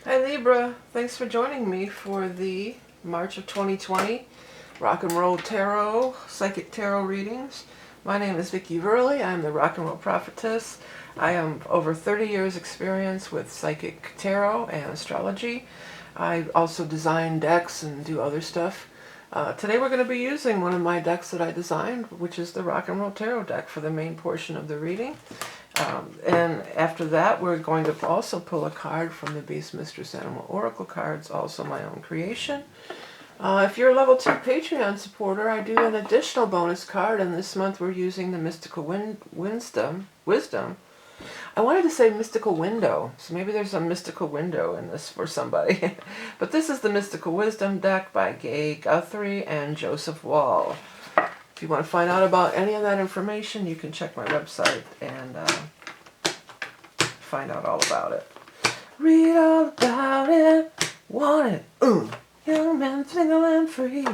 Hi Libra, thanks for joining me for the March of 2020 Rock and Roll Tarot, Psychic Tarot readings. My name is Vickie Verlie. I'm the Rock and Roll Prophetess. I am over 30 years experience with Psychic Tarot and Astrology. I also design decks and do other stuff. Today we're going to be using one of my decks that I designed, which is the Rock and Roll Tarot deck for the main portion of the reading. And after that, we're going to also pull a card from the Beast Mistress Animal Oracle cards, also my own creation. If you're a level 2 Patreon supporter, I do an additional bonus card, and this month we're using the Mystical Wisdom. I wanted to say Mystical Window, so maybe there's a mystical window in this for somebody. But this is the Mystical Wisdom deck by Gay Guthrie and Joseph Wall. If you want to find out about any of that information, you can check my website and find out all about it. Read all about it, want it, young man, single and free.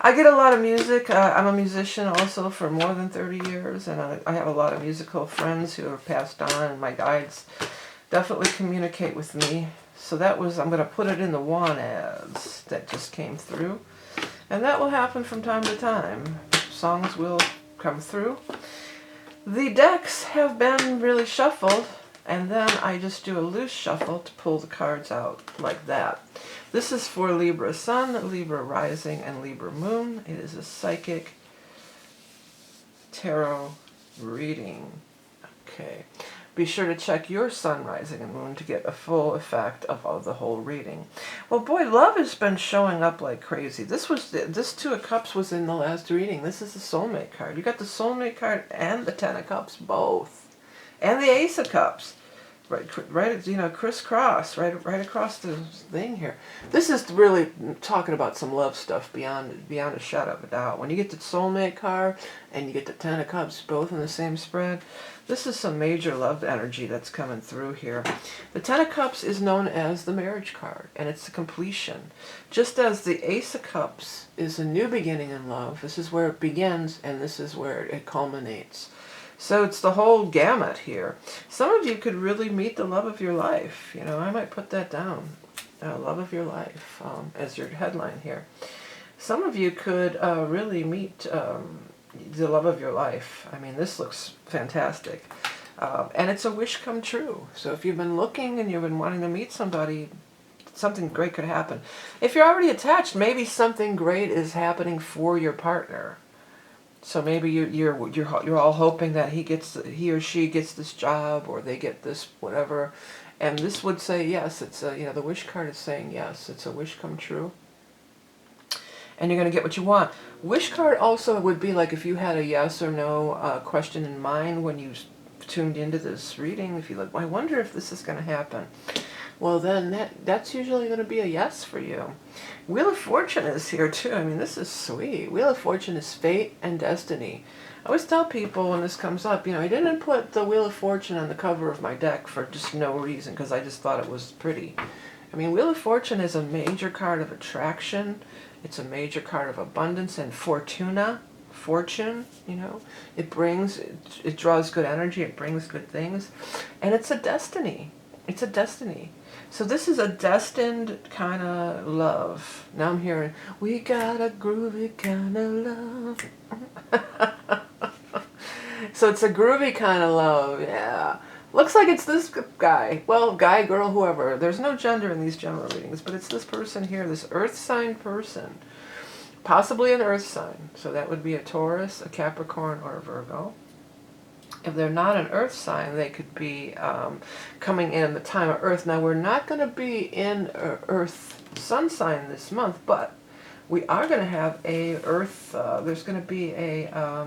I get a lot of music. I'm a musician also for more than 30 years, and I have a lot of musical friends who have passed on, and my guides definitely communicate with me. So that was, I'm going to put it in the Wands that just came through, and that will happen from time to time. Songs will come through. The decks have been really shuffled, and then I just do a loose shuffle to pull the cards out like that. This is for Libra Sun, Libra Rising, and Libra Moon. It is a psychic tarot reading. Okay. Be sure to check your Sun, Rising, and Moon to get a full effect of the whole reading. Well, boy, love has been showing up like crazy. This Two of Cups was in the last reading. This is the Soulmate card. You got the Soulmate card and the Ten of Cups both, and the Ace of Cups. Right, you know, crisscross, right across the thing here. This is really talking about some love stuff beyond a shadow of a doubt. When you get the Soulmate card and you get the Ten of Cups both in the same spread, this is some major love energy that's coming through here. The Ten of Cups is known as the marriage card, and it's the completion. Just as the Ace of Cups is a new beginning in love, this is where it begins, and this is where it culminates. So it's the whole gamut here. Some of you could really meet the love of your life. You know, I might put that down. Love of your life as your headline here. Some of you could really meet the love of your life. I mean, this looks fantastic. And it's a wish come true. So if you've been looking and you've been wanting to meet somebody, something great could happen. If you're already attached, maybe something great is happening for your partner. So maybe you're all hoping that he or she gets this job, or they get this whatever, and this would say yes. It's a, you know, the wish card is saying yes. It's a wish come true, and you're going to get what you want. Wish card also would be like if you had a yes or no question in mind when you tuned into this reading. If you like, I wonder if this is going to happen. Well, then that's usually going to be a yes for you. Wheel of Fortune is here too. I mean, this is sweet. Wheel of Fortune is fate and destiny. I always tell people when this comes up, you know, I didn't put the Wheel of Fortune on the cover of my deck for just no reason, because I just thought it was pretty. I mean, Wheel of Fortune is a major card of attraction. It's a major card of abundance and fortune, you know. It draws good energy, it brings good things, and it's a destiny. It's a destiny. So this is a destined kind of love. Now I'm hearing, we got a groovy kind of love. So it's a groovy kind of love, yeah. Looks like it's this guy. Well, guy, girl, whoever. There's no gender in these general readings, but it's this person here, this earth sign person. Possibly an earth sign. So that would be a Taurus, a Capricorn, or a Virgo. If they're not an earth sign, they could be coming in the time of earth. Now, we're not going to be in earth sun sign this month, but we are going to have a earth, there's going to be a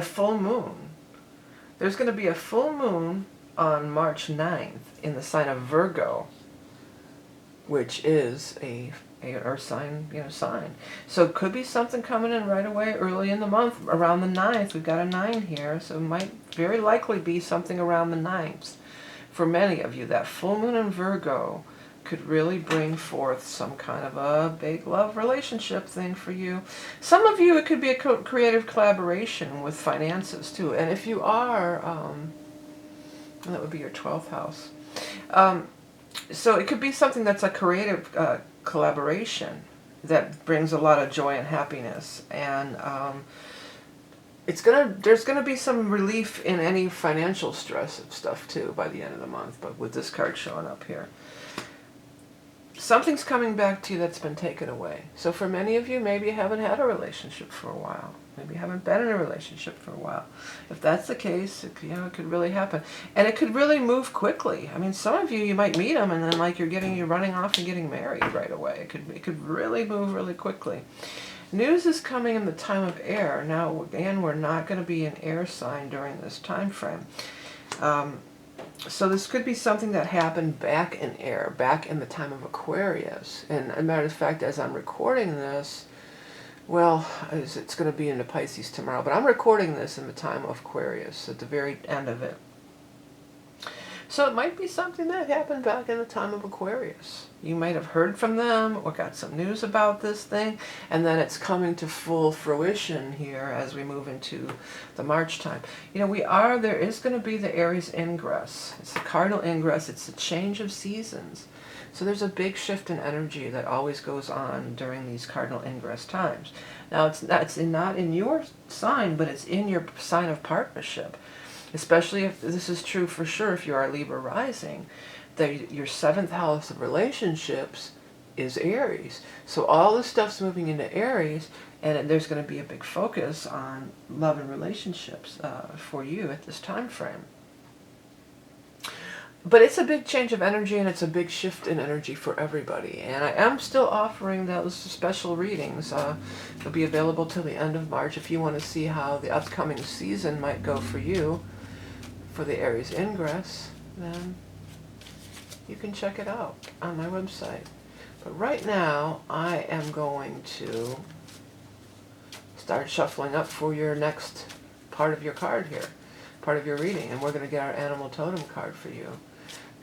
full moon. There's going to be a full moon on March 9th in the sign of Virgo, which is a earth sign, you know, sign. So it could be something coming in right away early in the month, around the 9th. We've got a 9 here, so it might very likely be something around the 9th. For many of you, that full moon in Virgo could really bring forth some kind of a big love relationship thing for you. Some of you, it could be a creative collaboration with finances too. And if you are, that would be your 12th house. So it could be something that's a creative collaboration that brings a lot of joy and happiness, and there's gonna be some relief in any financial stress of stuff too by the end of the month. But with this card showing up here, something's coming back to you that's been taken away. So for many of you, maybe you haven't had a relationship for a while. Maybe you haven't been in a relationship for a while. If that's the case, it could really happen. And it could really move quickly. I mean, some of you might meet them and then like you're running off and getting married right away. It could really move really quickly. News is coming in the time of air. Now, again, we're not going to be an air sign during this time frame. So this could be something that happened back in air, back in the time of Aquarius. And as a matter of fact, as I'm recording this, well, it's going to be into Pisces tomorrow, but I'm recording this in the time of Aquarius, at the very end of it. So it might be something that happened back in the time of Aquarius. You might have heard from them or got some news about this thing, and then it's coming to full fruition here as we move into the March time. You know, there is going to be the Aries ingress. It's the cardinal ingress. It's the change of seasons. So there's a big shift in energy that always goes on during these cardinal ingress times. Now, it's not in your sign, but it's in your sign of partnership. Especially if this is true for sure if you are Libra rising, that your 7th house of relationships is Aries. So all this stuff's moving into Aries, and there's going to be a big focus on love and relationships for you at this time frame. But it's a big change of energy, and it's a big shift in energy for everybody. And I am still offering those special readings. They'll be available till the end of March if you want to see how the upcoming season might go for you for the Aries ingress. Then you can check it out on my website. But right now, I am going to start shuffling up for your next part of your card here, part of your reading. And we're going to get our animal totem card for you.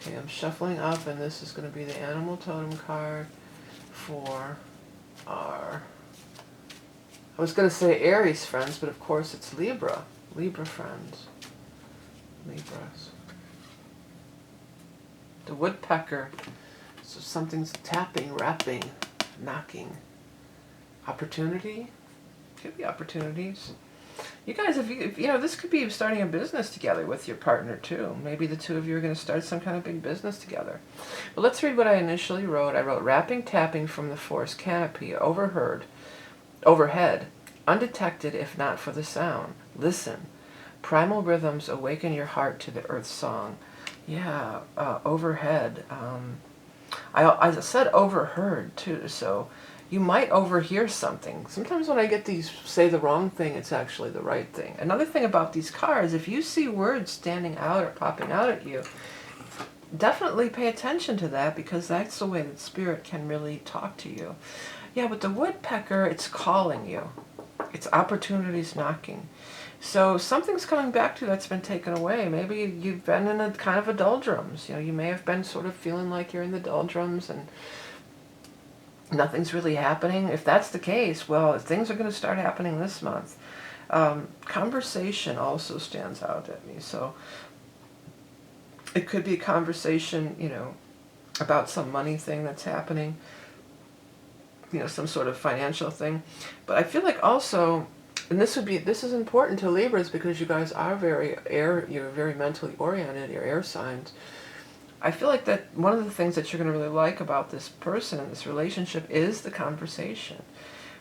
Okay, I'm shuffling up, and this is going to be the animal totem card for our, I was going to say Aries friends, but of course it's Libra. Libra friends. Libras. The woodpecker. So something's tapping, rapping, knocking. Opportunity? Could be opportunities. You guys, if you know, this could be starting a business together with your partner too. Maybe the two of you are going to start some kind of big business together. But let's read what I initially wrote. I wrote, rapping, tapping from the forest canopy, overhead, undetected if not for the sound. Listen. Primal rhythms awaken your heart to the earth's song. Yeah, overhead. I said overheard too, so you might overhear something. Sometimes when I get these say the wrong thing, it's actually the right thing. Another thing about these cards, if you see words standing out or popping out at you, definitely pay attention to that, because that's the way that spirit can really talk to you. Yeah, with the woodpecker, it's calling you. It's opportunities knocking. So something's coming back to you that's been taken away. Maybe you've been in a kind of a doldrums. You know, you may have been sort of feeling like you're in the doldrums and nothing's really happening. If that's the case, well, things are going to start happening this month. Conversation also stands out at me. So it could be a conversation, you know, about some money thing that's happening, you know, some sort of financial thing. But I feel like also, and this is important to Libras because you guys are you're very mentally oriented, you're air signs. I feel like that one of the things that you're going to really like about this person and this relationship is the conversation.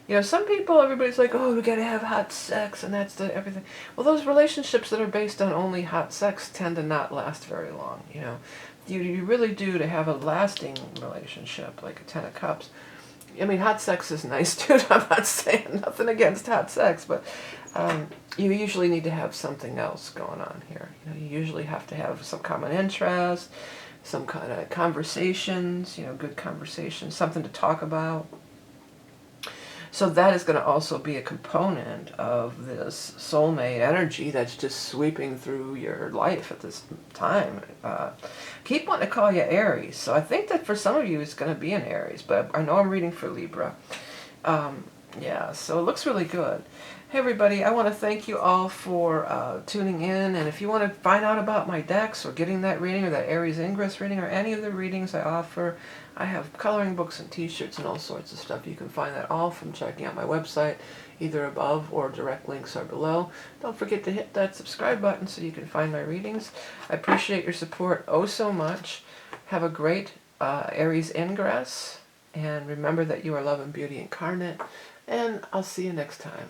You know, some people, everybody's like, oh, we got to have hot sex and that's the everything. Well, those relationships that are based on only hot sex tend to not last very long, you know. You really do, to have a lasting relationship, like a 10 of Cups. I mean, hot sex is nice too. I'm not saying nothing against hot sex, but you usually need to have something else going on here. You know, you usually have to have some common interest, some kind of conversations, you know, good conversations, something to talk about. So that is going to also be a component of this soulmate energy that's just sweeping through your life at this time. Keep wanting to call you Aries. So I think that for some of you it's going to be an Aries, but I know I'm reading for Libra. Yeah, so it looks really good. Hey everybody, I want to thank you all for tuning in, and if you want to find out about my decks or getting that reading or that Aries Ingress reading or any of the readings I offer, I have coloring books and t-shirts and all sorts of stuff. You can find that all from checking out my website, either above or direct links are below. Don't forget to hit that subscribe button so you can find my readings. I appreciate your support oh so much. Have a great Aries Ingress, and remember that you are love and beauty incarnate. And I'll see you next time.